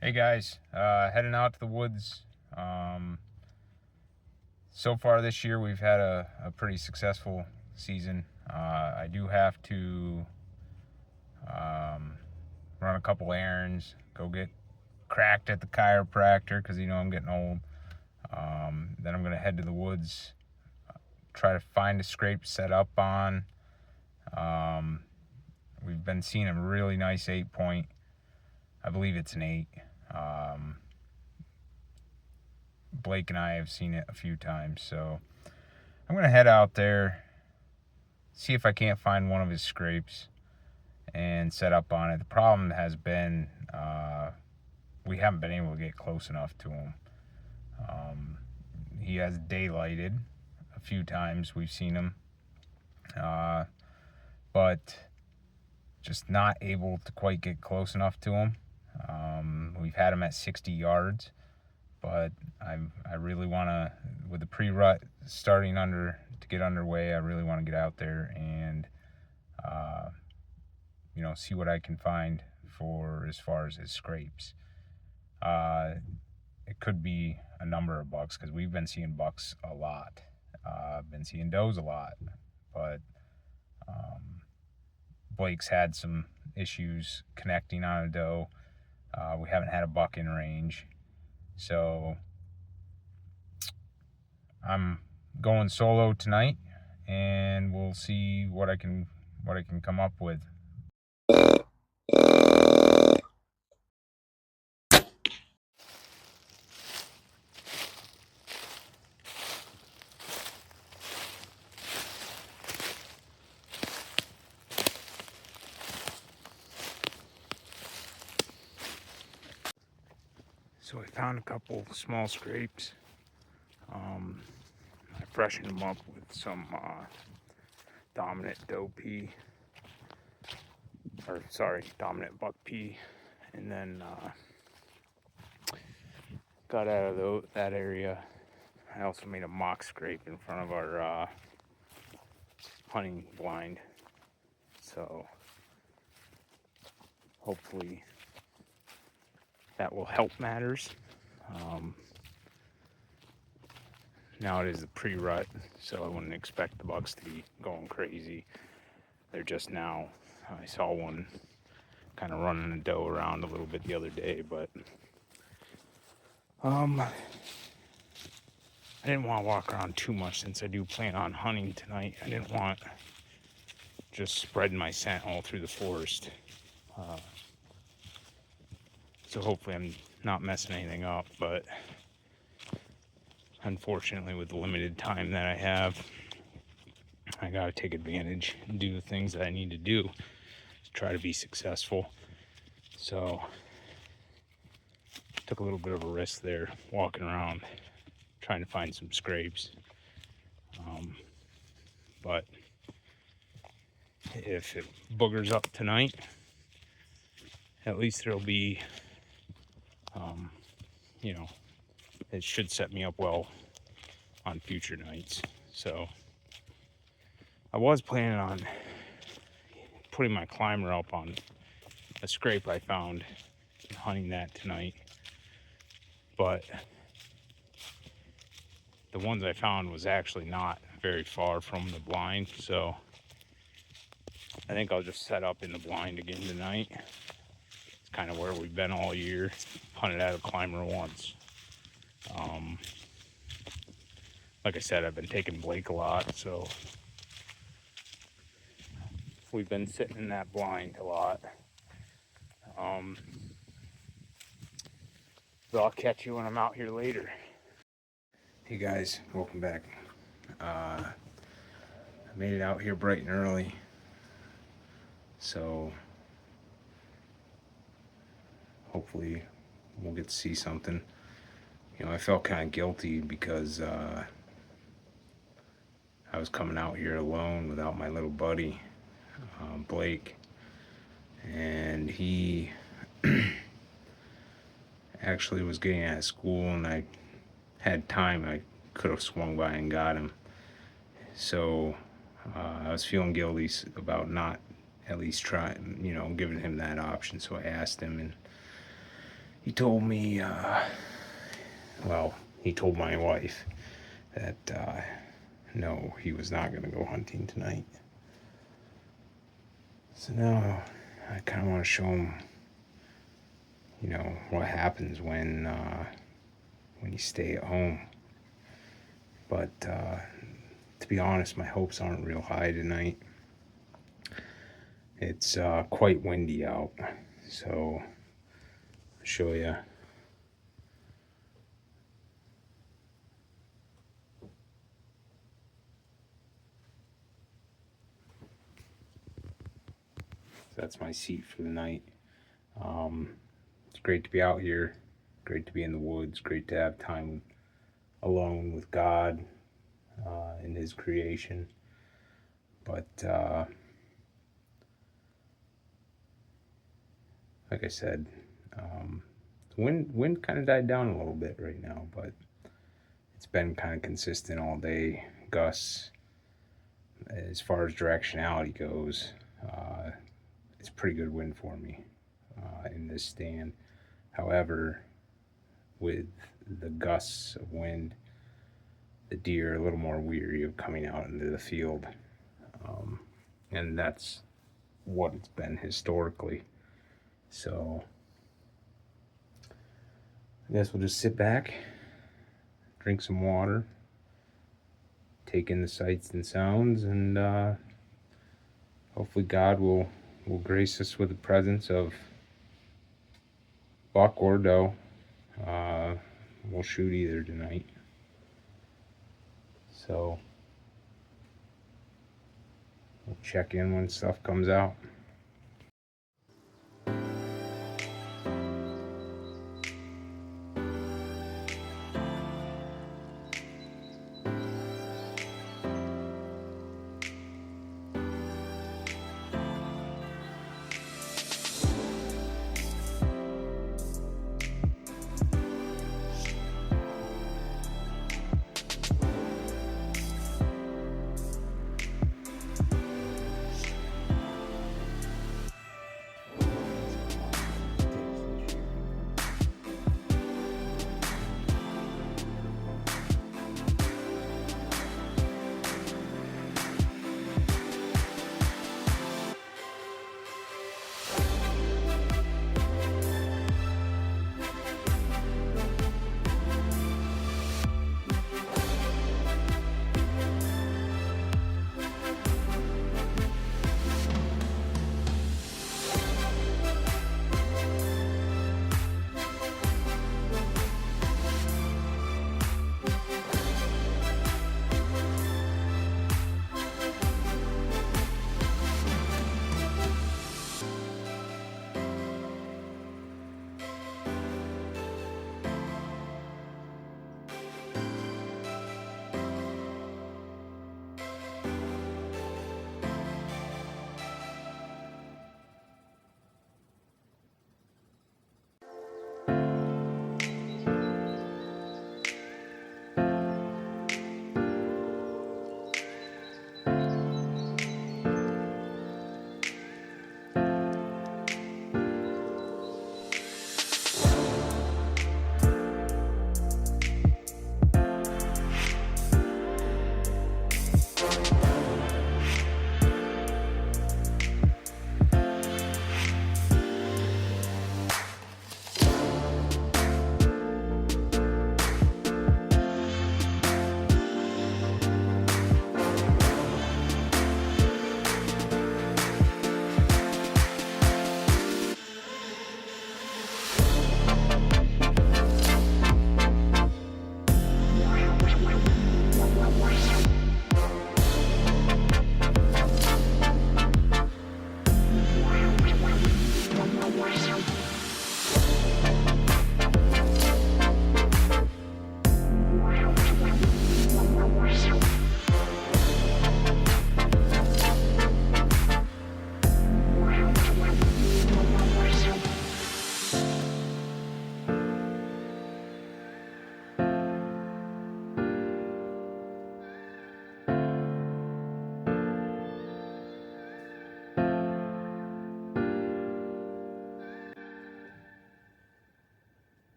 Hey guys, heading out to the woods. So far this year we've had a pretty successful season. I do have to run a couple errands, go get cracked at the chiropractor because I'm getting old. Then I'm going to head to the woods, try to find a scrape set up on. We've been seeing a really nice 8-point. I believe it's an 8. Blake and I have seen it a few times, so I'm going to head out there, see if I can't find one of his scrapes and set up on it. The problem has been we haven't been able to get close enough to him. He has daylighted a few times. We've seen him, but just not able to quite get close enough to him. We've had him at 60 yards, but I really want to, with the pre-rut starting to get underway, I really want to get out there and see what I can find for as far as his scrapes. It could be a number of bucks because we've been seeing bucks a lot. Been seeing does a lot, but Blake's had some issues connecting on a doe. We haven't had a buck in range, so I'm going solo tonight, and we'll see what I can come up with. So I found a couple small scrapes. I freshened them up with some dominant doe pea, dominant buck pea, and then got out of that area. I also made a mock scrape in front of our hunting blind, so hopefully that will help matters. Now it is the pre-rut, so I wouldn't expect the bucks to be going crazy. They're just now. I saw one kind of running a doe around a little bit the other day, but I didn't want to walk around too much since I do plan on hunting tonight. I didn't want just spreading my scent all through the forest. So hopefully I'm not messing anything up, but unfortunately with the limited time that I have, I gotta take advantage and do the things that I need to do to try to be successful. So took a little bit of a risk there walking around trying to find some scrapes, but if it boogers up tonight, at least there'll be it should set me up well on future nights. So I was planning on putting my climber up on a scrape I found and hunting that tonight, but the ones I found was actually not very far from the blind, so I think I'll just set up in the blind again tonight. It's kind of where we've been all year. Hunted out a climber once. Like I said, I've been taking Blake a lot, so we've been sitting in that blind a lot. So I'll catch you when I'm out here later. Hey guys, welcome back. I made it out here bright and early, so hopefully we'll get to see something. I felt kind of guilty because I was coming out here alone without my little buddy, Blake, and he actually was getting out of school, and I had time. I could have swung by and got him. So I was feeling guilty about not at least trying, giving him that option. So I asked him, and he told me, well, he told my wife that, no, he was not going to go hunting tonight. So now I kind of want to show him, you know, what happens when you stay at home. But to be honest, my hopes aren't real high tonight. It's quite windy out, so I'll show you. That's my seat for the night. It's great to be out here, great to be in the woods, great to have time alone with God in His creation. But like I said, the wind kind of died down a little bit right now, but it's been kind of consistent all day. Gusts, as far as directionality goes, it's pretty good wind for me in this stand. However, with the gusts of wind, the deer are a little more weary of coming out into the field, and that's what it's been historically. So I guess we'll just sit back, drink some water, take in the sights and sounds, and hopefully God will grace us with the presence of buck or doe. We'll shoot either tonight. So we'll check in when stuff comes out.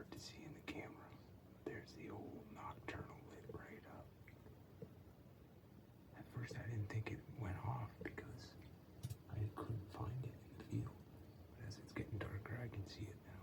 hard to see in the camera. There's the old nocturnal lit right up. At first I didn't think it went off because I couldn't find it in the field. But as it's getting darker, I can see it now.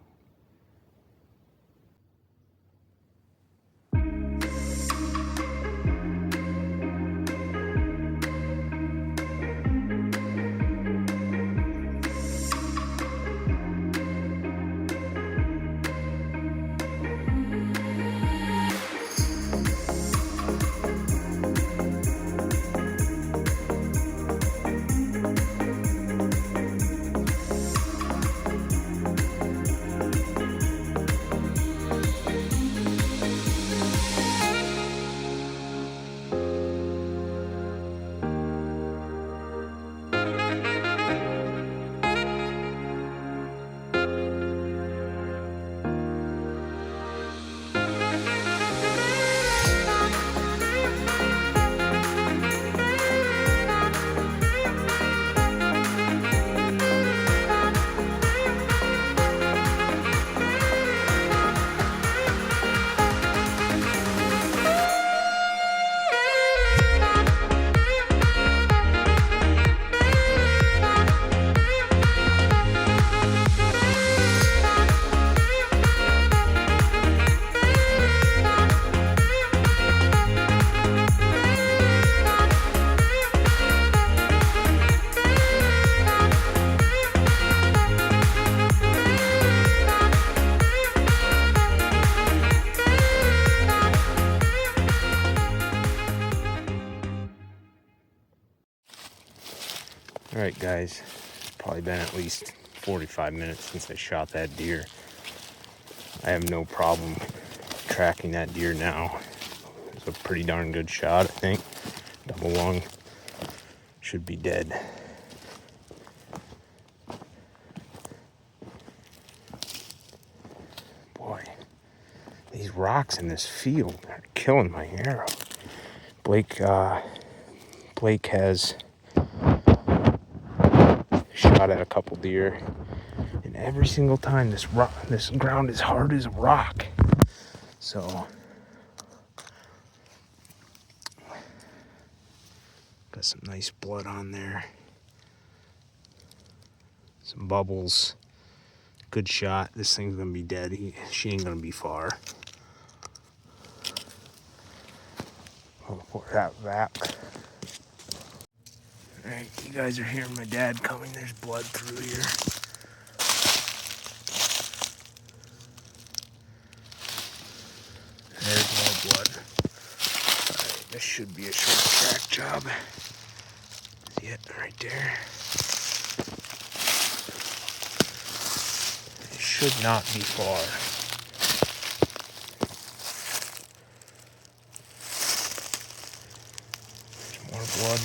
Alright guys, it's probably been at least 45 minutes since I shot that deer. I have no problem tracking that deer now. It's a pretty darn good shot, I think. Double lung should be dead. Boy, these rocks in this field are killing my arrow. Blake has shot at a couple deer, and every single time this ground is hard as a rock. So got some nice blood on there, some bubbles. Good shot. This thing's gonna be dead. She ain't gonna be far. Oh, pour that. Alright, you guys are hearing my dad coming. There's blood through here. There's more blood. Alright, this should be a short track job. See it right there? It should not be far. There's more blood.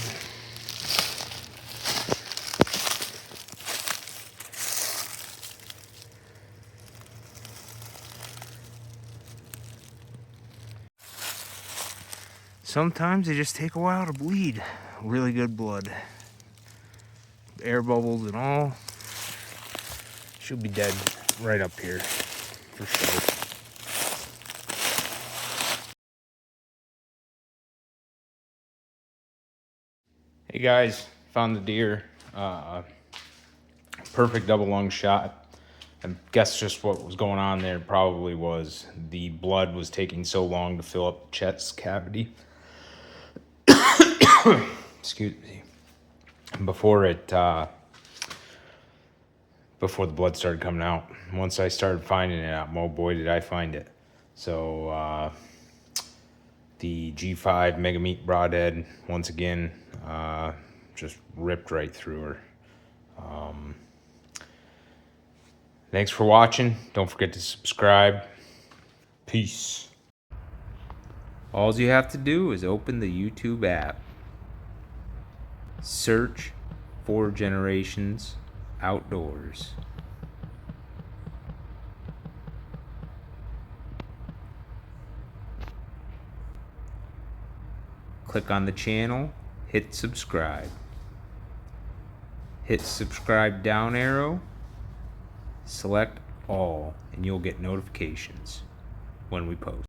Sometimes they just take a while to bleed. Really good blood. Air bubbles and all. She'll be dead right up here for sure. Hey guys, found the deer. Perfect double lung shot. I guess just what was going on there probably was the blood was taking so long to fill up the chest cavity. Excuse me. Before the blood started coming out. Once I started finding it out, oh boy did I find it. So the G5 Mega Meat Broadhead, once again, just ripped right through her. Thanks for watching. Don't forget to subscribe. Peace. All you have to do is open the YouTube app. Search 4 Generations Outdoors. Click on the channel, hit subscribe. Hit subscribe down arrow, select all, and you'll get notifications when we post.